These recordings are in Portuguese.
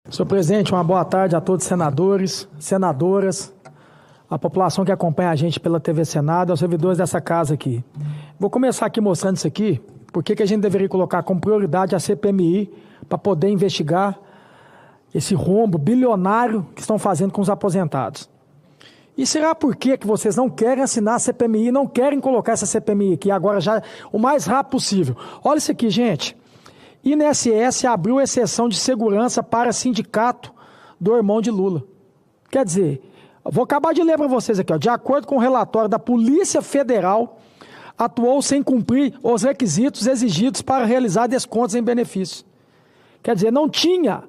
Senhor presidente, uma boa tarde a todos os senadores, senadoras, a população que acompanha a gente pela TV Senado, aos servidores dessa casa aqui. Vou começar aqui mostrando isso aqui, porque que a gente deveria colocar como prioridade a CPMI para poder investigar esse rombo bilionário que estão fazendo com os aposentados. E será por que vocês não querem assinar a CPMI, não querem colocar essa CPMI aqui agora já o mais rápido possível? Olha isso aqui, gente. INSS abriu exceção de segurança para sindicato do irmão de Lula. Quer dizer, vou acabar de ler para vocês aqui, ó. De acordo com o relatório da Polícia Federal, atuou sem cumprir os requisitos exigidos para realizar descontos em benefícios. Quer dizer, não tinha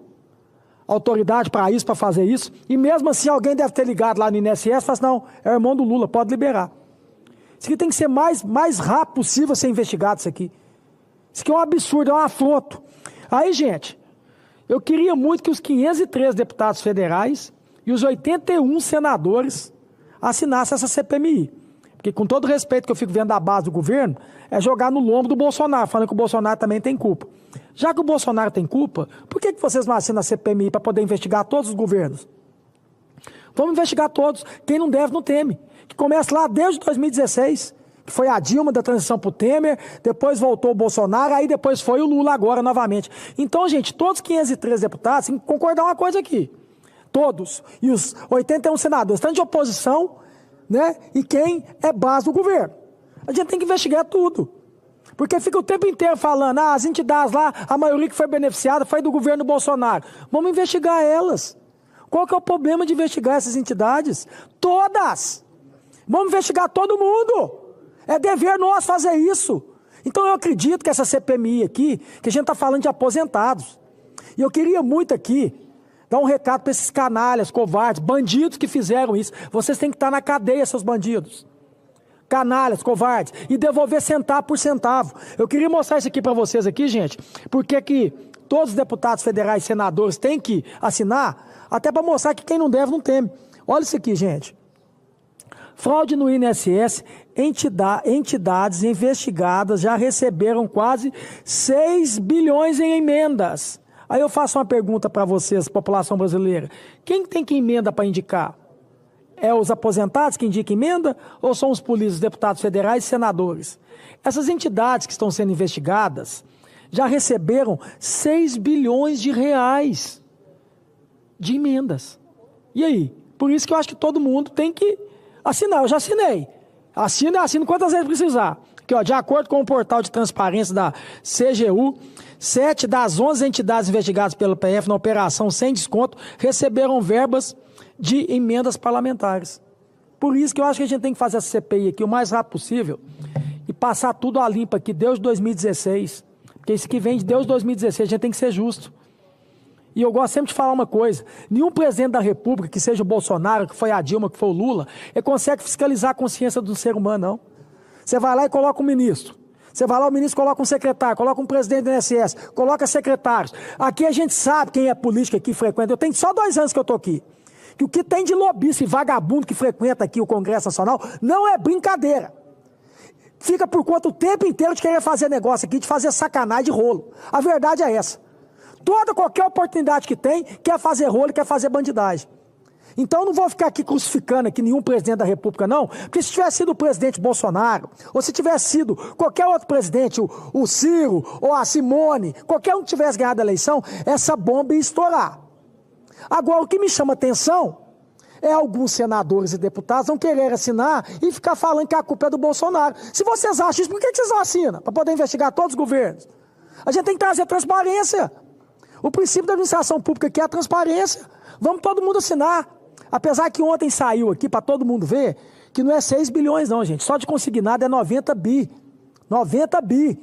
autoridade para isso, para fazer isso, e mesmo assim alguém deve ter ligado lá no INSS e falado assim, não, é o irmão do Lula, pode liberar. Isso aqui tem que ser mais rápido possível ser investigado isso aqui. Isso aqui é um absurdo, é um afronto. Aí, gente, eu queria muito que os 503 deputados federais e os 81 senadores assinassem essa CPMI. Porque, com todo o respeito que eu fico vendo da base do governo, é jogar no lombo do Bolsonaro, falando que o Bolsonaro também tem culpa. Já que o Bolsonaro tem culpa, por que vocês não assinam a CPMI para poder investigar todos os governos? Vamos investigar todos. Quem não deve, não teme. Que começa lá desde 2016, que foi a Dilma da transição para o Temer, depois voltou o Bolsonaro, aí depois foi o Lula agora novamente. Então, gente, todos os 503 deputados têm que concordar uma coisa aqui. Todos. E os 81 senadores, tanto de oposição, né, e quem é base do governo. A gente tem que investigar tudo. Porque fica o tempo inteiro falando, as entidades lá, a maioria que foi beneficiada foi do governo Bolsonaro. Vamos investigar elas. Qual que é o problema de investigar essas entidades? Todas! Vamos investigar todo mundo! É dever nosso fazer isso. Então eu acredito que essa CPMI aqui, que a gente está falando de aposentados. E eu queria muito aqui dar um recado para esses canalhas, covardes, bandidos que fizeram isso. Vocês têm que estar na cadeia, seus bandidos. Canalhas, covardes, e devolver centavo por centavo. Eu queria mostrar isso aqui para vocês aqui, gente, porque que todos os deputados federais e senadores têm que assinar, até para mostrar que quem não deve não teme. Olha isso aqui, gente. Fraude no INSS, entidades investigadas já receberam quase 6 bilhões em emendas. Aí eu faço uma pergunta para vocês, população brasileira. Quem tem que emenda para indicar? É os aposentados que indicam emenda ou são os políticos, deputados federais e senadores? Essas entidades que estão sendo investigadas já receberam 6 bilhões de reais de emendas. E aí? Por isso que eu acho que todo mundo tem que assinar. Eu já assinei. Assino quantas vezes precisar. Aqui, ó, de acordo com o portal de transparência da CGU, 7 das 11 entidades investigadas pelo PF na operação sem desconto receberam verbas de emendas parlamentares. Por isso que eu acho que a gente tem que fazer essa CPI aqui o mais rápido possível e passar tudo a limpo aqui, desde 2016. Porque isso que vem de Deus 2016, a gente tem que ser justo. E eu gosto sempre de falar uma coisa, nenhum presidente da República, que seja o Bolsonaro, que foi a Dilma, que foi o Lula, ele consegue fiscalizar a consciência do ser humano, não. Você vai lá e coloca um ministro. Você vai lá, o ministro coloca um secretário, coloca um presidente do INSS, coloca secretários. Aqui a gente sabe quem é político aqui frequenta. Eu tenho só 2 anos que eu estou aqui. Que o que tem de lobista e vagabundo que frequenta aqui o Congresso Nacional não é brincadeira. Fica por conta o tempo inteiro de querer fazer negócio aqui, de fazer sacanagem de rolo. A verdade é essa. Qualquer oportunidade que tem, quer fazer rolo, quer fazer bandidagem. Então eu não vou ficar aqui crucificando aqui nenhum presidente da República, não, porque se tivesse sido o presidente Bolsonaro, ou se tivesse sido qualquer outro presidente, o Ciro, ou a Simone, qualquer um que tivesse ganhado a eleição, essa bomba ia estourar. Agora, o que me chama atenção é alguns senadores e deputados não querer assinar e ficar falando que a culpa é do Bolsonaro. Se vocês acham isso, por que vocês não assinam? Para poder investigar todos os governos. A gente tem que trazer transparência. O princípio da administração pública aqui é a transparência. Vamos todo mundo assinar. Apesar que ontem saiu aqui para todo mundo ver que não é 6 bilhões não, gente. Só de consignado é 90 bi. 90 bi.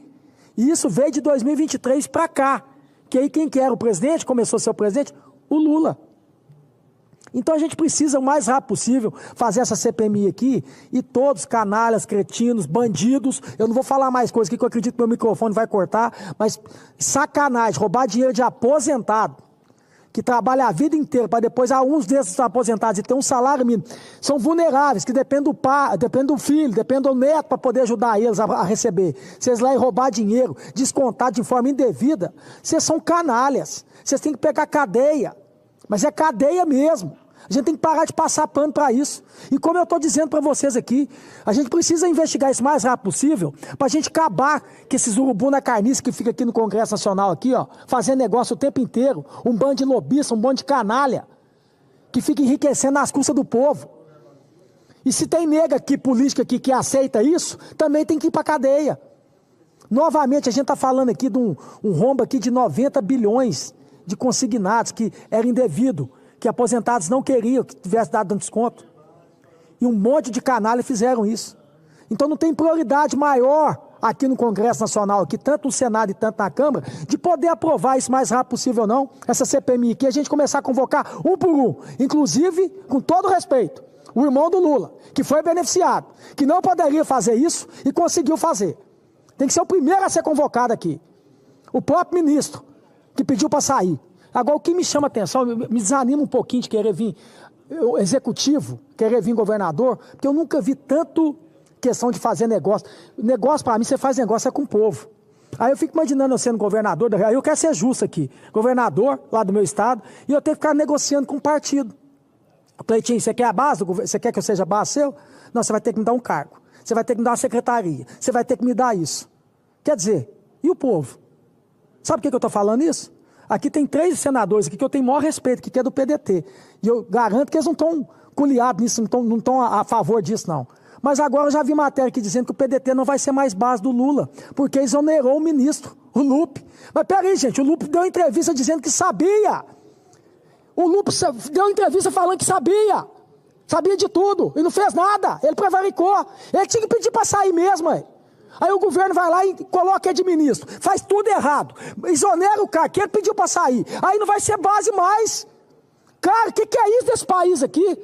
E isso veio de 2023 para cá. Que aí quem que era o presidente, começou a ser o presidente? O Lula. Então a gente precisa o mais rápido possível fazer essa CPMI aqui e todos, canalhas, cretinos, bandidos, eu não vou falar mais coisas aqui que eu acredito que meu microfone vai cortar, mas sacanagem, roubar dinheiro de aposentado, que trabalha a vida inteira para depois, uns desses aposentados e ter um salário mínimo, são vulneráveis, que dependem do pai, dependem do filho, dependem do neto para poder ajudar eles a receber. Vocês lá e roubar dinheiro, descontado de forma indevida, vocês são canalhas, vocês têm que pegar cadeia. Mas é cadeia mesmo. A gente tem que parar de passar pano para isso. E como eu estou dizendo para vocês aqui, a gente precisa investigar isso o mais rápido possível para a gente acabar com esses urubu na carniça que fica aqui no Congresso Nacional, aqui, ó, fazendo negócio o tempo inteiro. Um bando de lobista, um bando de canalha, que fica enriquecendo nas custas do povo. E se tem nega aqui, política aqui, que aceita isso, também tem que ir para a cadeia. Novamente, a gente está falando aqui de um rombo aqui de 90 bilhões de consignados que era indevido, que aposentados não queriam que tivesse dado um desconto. E um monte de canalha fizeram isso. Então não tem prioridade maior aqui no Congresso Nacional, aqui, tanto no Senado e tanto na Câmara, de poder aprovar isso o mais rápido possível não, essa CPMI aqui, a gente começar a convocar um por um, inclusive, com todo respeito, o irmão do Lula, que foi beneficiado, que não poderia fazer isso e conseguiu fazer. Tem que ser o primeiro a ser convocado aqui. O próprio ministro, que pediu para sair. Agora, o que me chama a atenção, me desanima um pouquinho de querer vir executivo, querer vir governador, porque eu nunca vi tanto questão de fazer negócio. Negócio, para mim, você faz negócio é com o povo. Aí eu fico imaginando eu sendo governador, aí eu quero ser justo aqui, governador lá do meu estado, e eu tenho que ficar negociando com o partido. Cleitinho, você quer a base? Você quer que eu seja base seu? Não, você vai ter que me dar um cargo. Você vai ter que me dar uma secretaria. Você vai ter que me dar isso. Quer dizer, e o povo? Sabe por que eu estou falando isso? Aqui tem 3 senadores aqui que eu tenho maior respeito, que é do PDT. E eu garanto que eles não estão culiados nisso, não estão a favor disso, não. Mas agora eu já vi matéria aqui dizendo que o PDT não vai ser mais base do Lula, porque exonerou o ministro, o Lupe. Mas peraí, gente, o Lupe deu entrevista dizendo que sabia. O Lupe deu entrevista falando que sabia. Sabia de tudo e não fez nada. Ele prevaricou. Ele tinha que pedir para sair mesmo, aí. Aí o governo vai lá e coloca ele de ministro. Faz tudo errado. Exonera o cara, que ele pediu para sair. Aí não vai ser base mais. Cara, o que é isso desse país aqui?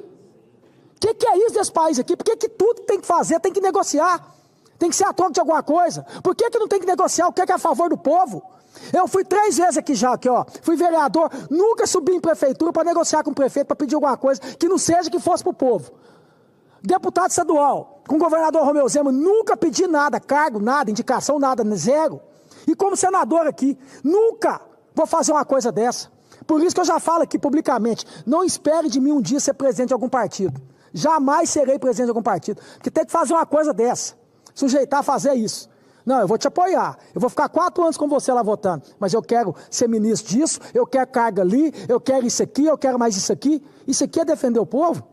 O que é isso desse país aqui? Por que tudo tem que fazer? Tem que negociar. Tem que ser a troca de alguma coisa. Por que não tem que negociar o que é a favor do povo? Eu fui 3 vezes aqui já, ó. Fui vereador, nunca subi em prefeitura para negociar com o prefeito, para pedir alguma coisa que não seja que fosse para o povo. Deputado estadual, com o governador Romeu Zema, nunca pedi nada, cargo, nada, indicação, nada, zero. E como senador aqui, nunca vou fazer uma coisa dessa. Por isso que eu já falo aqui publicamente, não espere de mim um dia ser presidente de algum partido. Jamais serei presidente de algum partido. Porque tem que fazer uma coisa dessa, sujeitar a fazer isso. Não, eu vou te apoiar, eu vou ficar 4 anos com você lá votando, mas eu quero ser ministro disso, eu quero carga ali, eu quero isso aqui, eu quero mais isso aqui. Isso aqui é defender o povo?